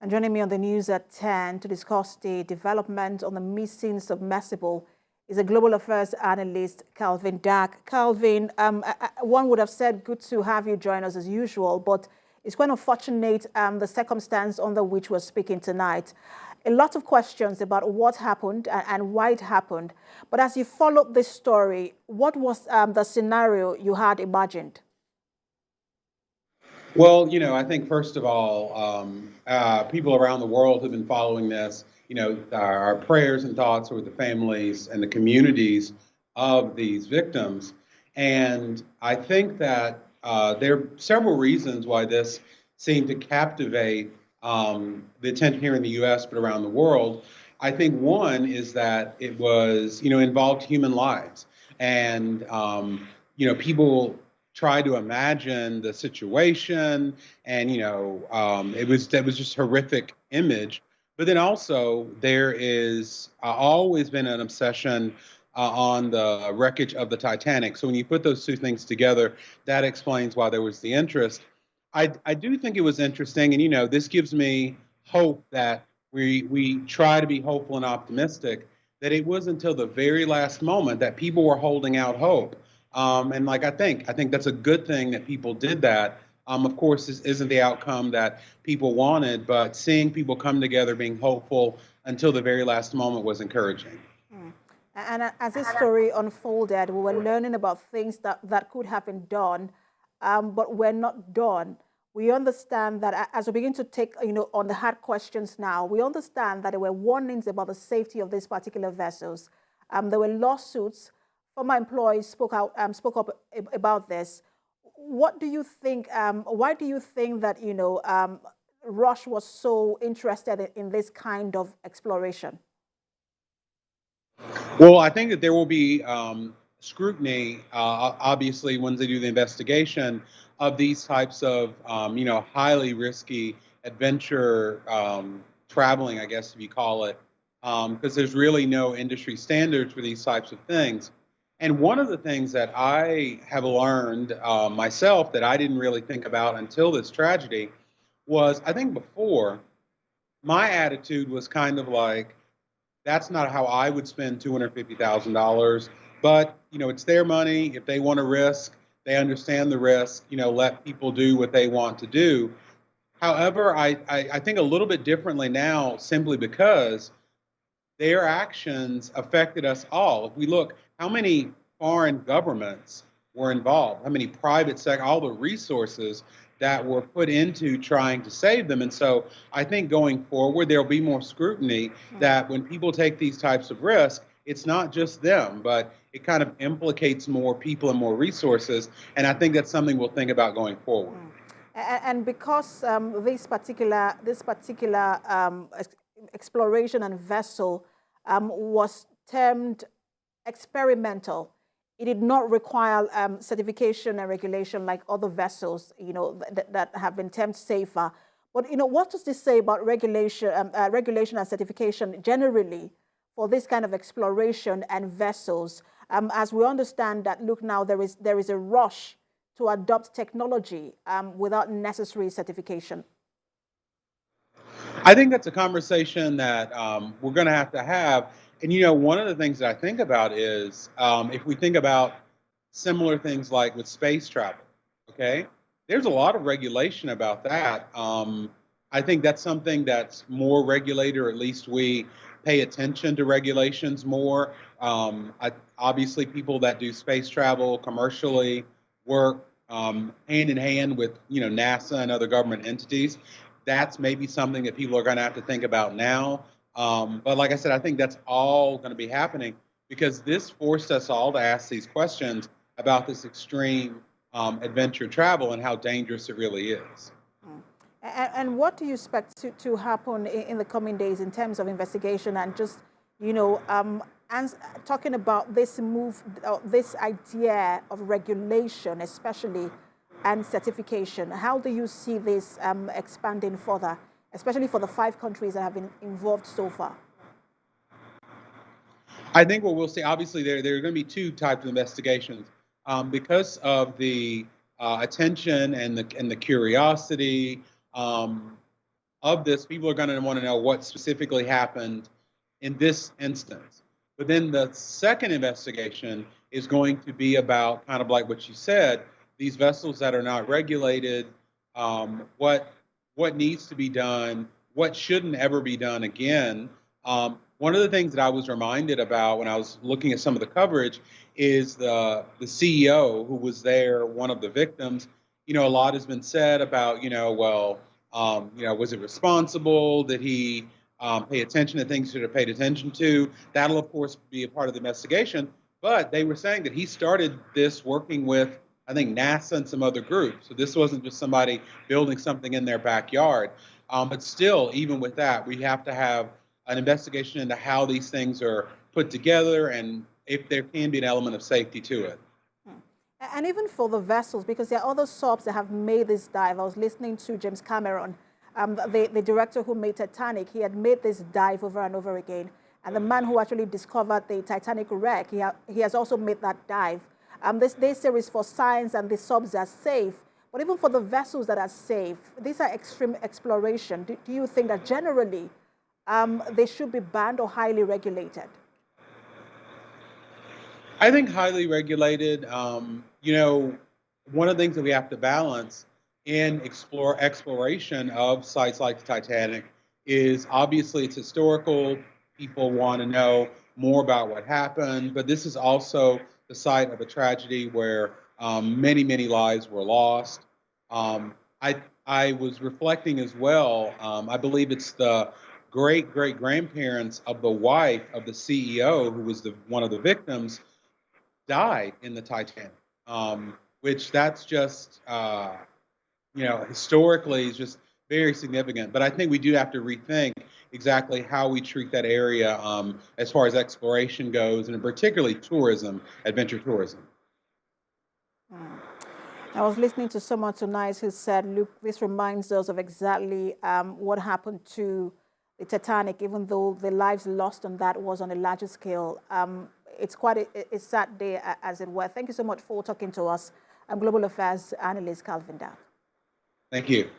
And joining me on the news at 10 to discuss the development on the missing submersible is a Global Affairs Analyst, Calvin Dack. Calvin, one would have said good to have you join us as usual, but it's quite unfortunate the circumstance under which we're speaking tonight. A lot of questions about what happened and why it happened. But as you followed this story, what was the scenario you had imagined? Well, I think first of all, people around the world have been following this. Our prayers and thoughts are with the families and the communities of these victims. And I think that there are several reasons why this seemed to captivate the attention here in the U.S., but around the world. I think one is that it was, involved human lives. And, people try to imagine the situation, and it was just horrific image. But then also there is always been an obsession on the wreckage of the Titanic. So when you put those two things together, that explains why there was the interest. I do think it was interesting, and this gives me hope that we try to be hopeful and optimistic. That it was until the very last moment that people were holding out hope. And I think that's a good thing that people did that. Of course, this isn't the outcome that people wanted, but seeing people come together, being hopeful until the very last moment was encouraging. And as this story unfolded, we were learning about things that could have been done, but were not done. We understand that as we begin to take, on the hard questions now, we understand that there were warnings about the safety of these particular vessels. There were lawsuits. Former employees spoke up about this. What do you think? Why do you think that Rush was so interested in this kind of exploration? Well, I think that there will be scrutiny, obviously, once they do the investigation of these types of, highly risky adventure traveling, I guess if you call it, because there's really no industry standards for these types of things. And one of the things that I have learned myself that I didn't really think about until this tragedy was, I think before, my attitude was kind of like, that's not how I would spend $250,000. But, it's their money. If they want to risk, they understand the risk, let people do what they want to do. However, I think a little bit differently now simply because their actions affected us all. If we look, how many foreign governments were involved, how many private sector, all the resources that were put into trying to save them. And so I think going forward, there'll be more scrutiny that when people take these types of risks, it's not just them, but it kind of implicates more people and more resources. And I think that's something we'll think about going forward. And because this particular exploration and vessel was termed experimental, it did not require certification and regulation like other vessels, that have been termed safer. But what does this say about regulation and certification generally for this kind of exploration and vessels? As we understand that, look, now there is a rush to adopt technology without necessary certification. I think that's a conversation that we're going to have. And, one of the things that I think about is if we think about similar things like with space travel, okay, there's a lot of regulation about that. I think that's something that's more regulated, or at least we pay attention to regulations more. Obviously, people that do space travel commercially work hand in hand with, NASA and other government entities. That's maybe something that people are going to have to think about now. But like I said, I think that's all going to be happening because this forced us all to ask these questions about this extreme adventure travel and how dangerous it really is. And what do you expect to happen in the coming days in terms of investigation and just, and talking about this move, this idea of regulation, especially, and certification? How do you see this expanding further, especially for the 5 countries that have been involved so far? I think what we'll see, obviously, there are going to be 2 types of investigations because of the attention and the curiosity. of this, people are going to want to know what specifically happened in this instance. But then the second investigation is going to be about kind of like what you said, these vessels that are not regulated, what needs to be done, what shouldn't ever be done again. One of the things that I was reminded about when I was looking at some of the coverage is the CEO who was there, one of the victims. A lot has been said about, was it responsible? Did he pay attention to things he should have paid attention to? That'll, of course, be a part of the investigation. But they were saying that he started this working with, I think, NASA and some other groups. So this wasn't just somebody building something in their backyard. But still, even with that, we have to have an investigation into how these things are put together and if there can be an element of safety to it. And even for the vessels, because there are other subs that have made this dive. I was listening to James Cameron, the director who made Titanic. He had made this dive over and over again. And the man who actually discovered the Titanic wreck, he has also made that dive. This series for science and the subs are safe. But even for the vessels that are safe, these are extreme exploration. Do you think that generally they should be banned or highly regulated? I think highly regulated. One of the things that we have to balance in exploration of sites like the Titanic is obviously it's historical. People want to know more about what happened, but this is also the site of a tragedy where many, many lives were lost. I was reflecting as well. I believe it's the great-great-grandparents of the wife of the CEO, who was one of the victims, died in the Titanic, which that's just, historically is just very significant. But I think we do have to rethink exactly how we treat that area as far as exploration goes, and particularly tourism, adventure tourism. I was listening to someone tonight who said, look, this reminds us of exactly what happened to the Titanic, even though the lives lost on that was on a larger scale. It's quite a sad day, as it were. Thank you so much for talking to us. I'm Global Affairs Analyst Calvin Dow. Thank you.